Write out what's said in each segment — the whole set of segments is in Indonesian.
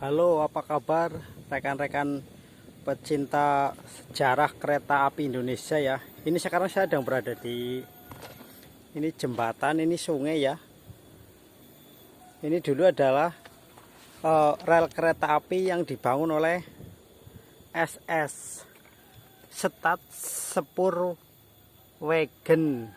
Halo, apa kabar rekan-rekan pecinta sejarah kereta api Indonesia ya. Ini sekarang saya sedang berada di ini jembatan, ini sungai ya. Ini dulu adalah rel kereta api yang dibangun oleh SS Staatssporwagen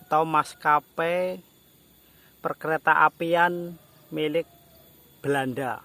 atau maskapai perkereta apian milik Belanda.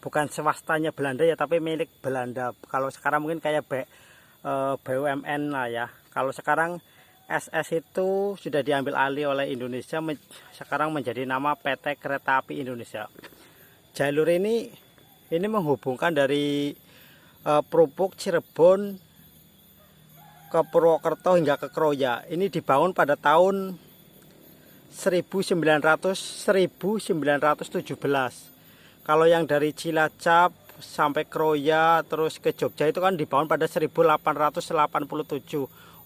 Bukan swastanya Belanda ya, tapi milik Belanda. Kalau sekarang mungkin kayak BUMN lah ya. Kalau sekarang SS itu sudah diambil alih oleh Indonesia, sekarang menjadi nama PT Kereta Api Indonesia. Jalur ini menghubungkan dari Prupuk, Cirebon ke Purwokerto hingga ke Kroya. Ini dibangun pada tahun 1917. Kalau yang dari Cilacap sampai Kroya terus ke Jogja itu kan dibangun pada 1887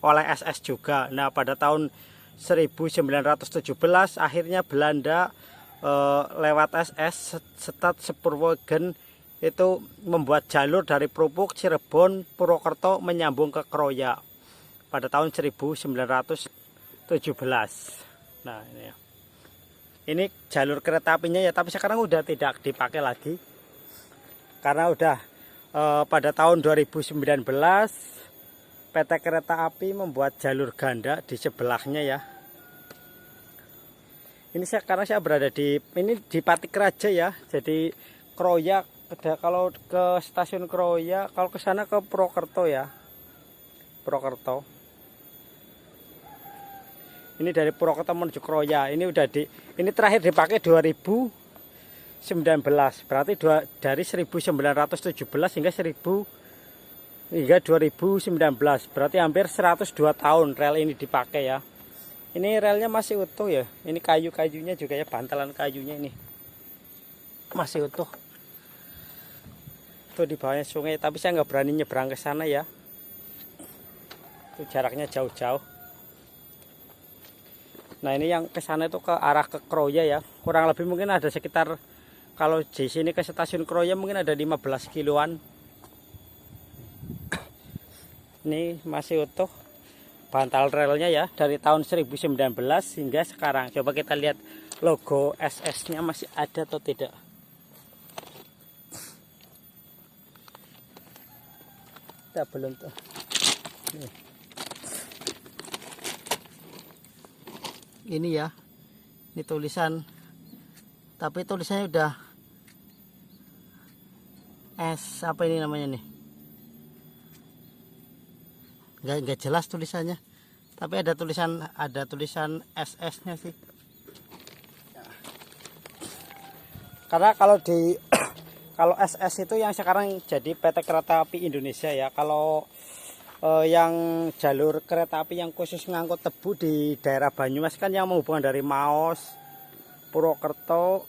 oleh SS juga. Nah, pada tahun 1917 akhirnya Belanda lewat SS Staatssporwagen itu membuat jalur dari Prupuk, Cirebon, Purwokerto menyambung ke Kroya pada tahun 1917. Nah, ini ya. Ini jalur kereta apinya ya, tapi sekarang udah tidak dipakai lagi karena udah pada tahun 2019 PT Kereta Api membuat jalur ganda di sebelahnya ya. Ini sekarang saya berada di Pathik ya. Jadi Kroya, kalau ke stasiun Kroya, kalau ke sana ke Purwokerto ya. Purwokerto. Ini dari Purwokerto menuju Kroya. Ini terakhir dipakai 2019. Berarti dari 1917 hingga 2019. Berarti hampir 102 tahun rel ini dipakai ya. Ini relnya masih utuh ya. Ini kayu-kayunya juga ya, bantalan kayunya ini masih utuh. Itu di bawahnya sungai, tapi saya nggak berani nyebrang ke sana ya. Itu jaraknya jauh-jauh. Nah, ini yang ke sana itu ke arah ke Kroya ya. Kurang lebih mungkin ada sekitar, kalau di sini ke stasiun Kroya mungkin ada 15 kiloan. Ini masih utuh bantal relnya ya, dari tahun 1919 hingga sekarang. Coba kita lihat logo SS-nya masih ada atau tidak. Kita belum tuh. Nih. Ini ya, ini tulisan, tapi tulisannya udah S apa ini namanya nih, nggak jelas tulisannya, tapi ada tulisan SS nya sih. Karena kalau kalau SS itu yang sekarang jadi PT Kereta Api Indonesia ya. Kalau yang jalur kereta api yang khusus ngangkut tebu di daerah Banyumas kan yang menghubungkan dari Maos, Purwokerto,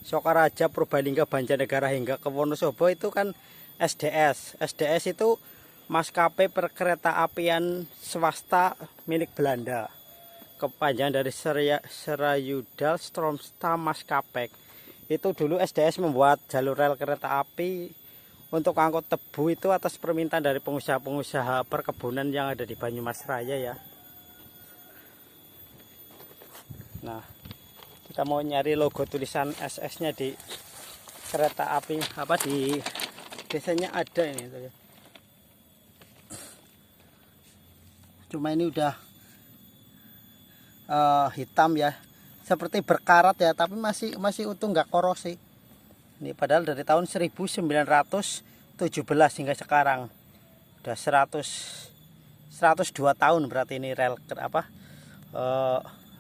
Sokaraja, Purbalingga, Banjarnegara hingga ke Wonosobo itu kan SDS. SDS itu maskapai perkereta apian swasta milik Belanda. Kepanjangan dari Serayudal Stromsta Maskapek. Itu dulu SDS membuat jalur rel kereta api untuk angkut tebu itu atas permintaan dari pengusaha-pengusaha perkebunan yang ada di Banyumas Raya ya. Nah, kita mau nyari logo tulisan SS-nya di kereta api apa di desanya ada ini tuh ya. Cuma ini udah hitam ya, seperti berkarat ya, tapi masih utuh, nggak korosi. Ini padahal dari tahun 1917 hingga sekarang udah 102 tahun berarti ini rel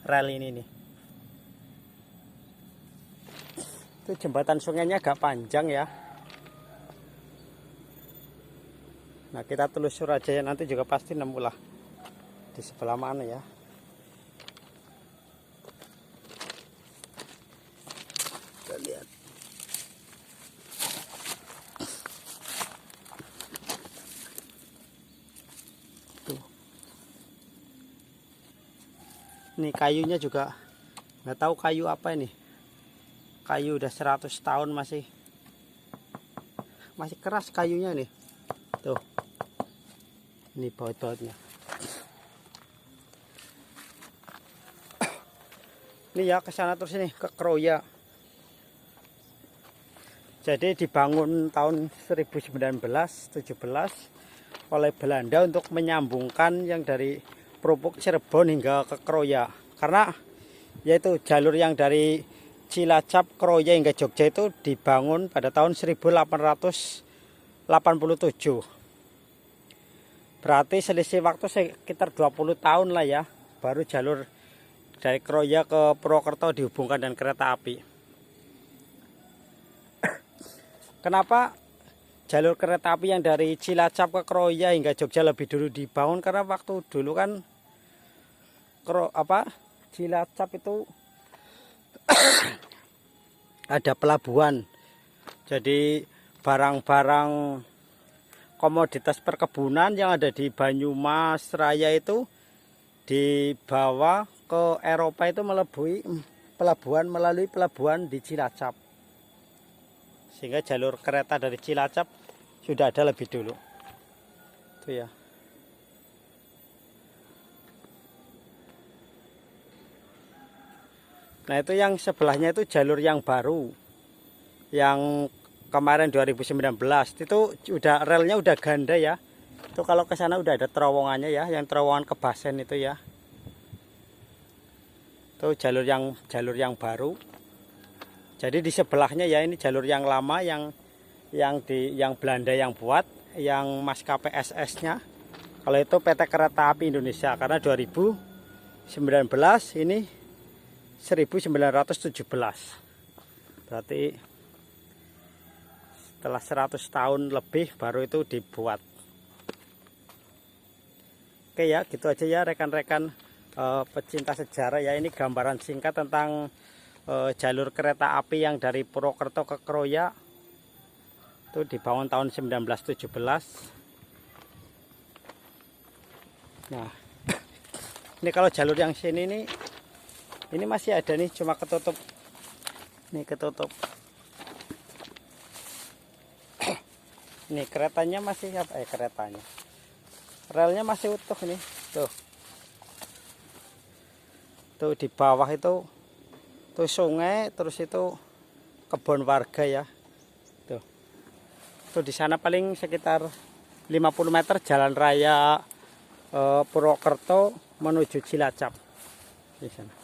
rel ini nih. Itu jembatan sungainya agak panjang ya. Nah, kita telusur aja ya, nanti juga pasti nemu lah di sebelah mana ya. Kita lihat. Ini kayunya juga nggak tahu kayu apa ini. Kayu udah 100 tahun masih masih keras kayunya nih. Tuh. Ini baut-bautnya. Ini ya ke sana terus ini ke Kroya. Jadi dibangun tahun 1917 oleh Belanda untuk menyambungkan yang dari Perupuk Cirebon hingga ke Kroya. Karena yaitu jalur yang dari Cilacap, Kroya hingga Jogja itu dibangun pada tahun 1887. Berarti selisih waktu sekitar 20 tahun lah ya, baru jalur dari Kroya ke Purwokerto dihubungkan dengan kereta api. Kenapa jalur kereta api yang dari Cilacap ke Kroya hingga Jogja lebih dulu dibangun? Karena waktu dulu kan Cilacap itu ada pelabuhan. Jadi barang-barang komoditas perkebunan yang ada di Banyumas Raya itu dibawa ke Eropa itu melalui pelabuhan di Cilacap. Sehingga jalur kereta dari Cilacap sudah ada lebih dulu. Itu ya. Nah, itu yang sebelahnya itu jalur yang baru. Yang kemarin 2019 itu udah relnya udah ganda ya. Itu kalau ke sana udah ada terowongannya ya, yang terowongan ke Basen itu ya. Itu jalur yang baru. Jadi di sebelahnya ya ini jalur yang lama yang Belanda yang buat, yang maskapai SS-nya. Kalau itu PT Kereta Api Indonesia karena 2019 ini 1917. Berarti setelah 100 tahun lebih baru itu dibuat. Oke ya, gitu aja ya rekan-rekan pecinta sejarah ya. Ini gambaran singkat tentang jalur kereta api yang dari Purwokerto ke Kroya. Itu dibangun tahun 1917. Nah, ini kalau jalur yang sini nih, ini masih ada nih, cuma ketutup. Nih ketutup. Nih keretanya masih keretanya. Relnya masih utuh nih. Tuh. Tuh di bawah itu tuh sungai, terus itu kebun warga ya. Tuh. Tuh di sana paling sekitar 50 meter jalan raya Purwokerto menuju Cilacap. Di sana.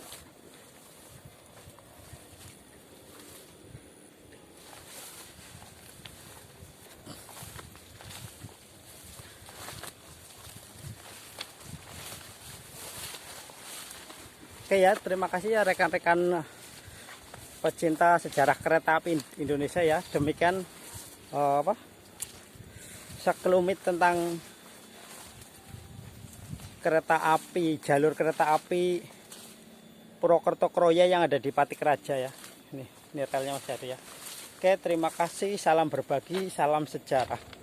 Oke ya, terima kasih ya rekan-rekan pecinta sejarah kereta api Indonesia ya. Demikian sekelumit tentang kereta api, jalur kereta api Purwokerto Kroya yang ada di Patikraja ya. Ini relnya masih ada ya. Oke, terima kasih, salam berbagi, salam sejarah.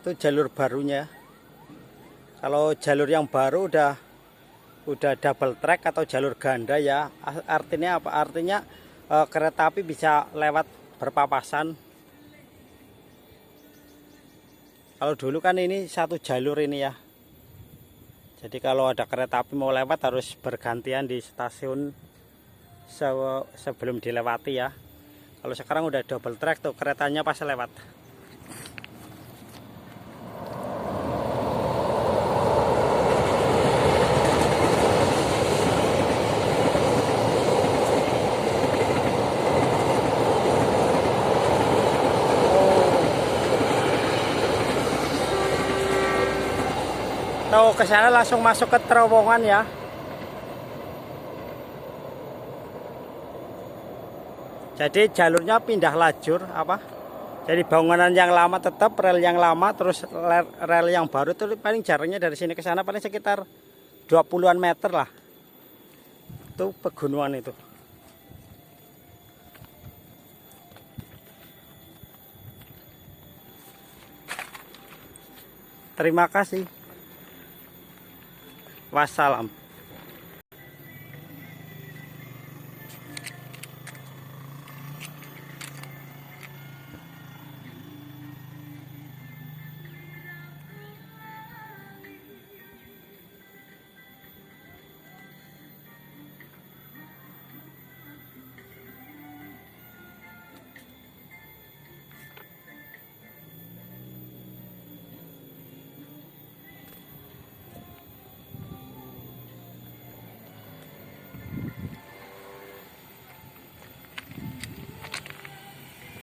Itu jalur barunya. Kalau jalur yang baru udah double track atau jalur ganda ya. Artinya apa? Artinya kereta api bisa lewat berpapasan. Kalau dulu kan ini satu jalur ini ya. Jadi kalau ada kereta api mau lewat harus bergantian di stasiun sebelum dilewati ya. Kalau sekarang udah double track tuh keretanya pas lewat. Tuh ke sana langsung masuk ke terowongan ya. Jadi jalurnya pindah lajur apa? Jadi bangunan yang lama tetap, rel yang lama, terus rel yang baru itu paling jaraknya dari sini ke sana paling sekitar 20-an meter lah. Itu pegunungan itu. Terima kasih. Wassalam.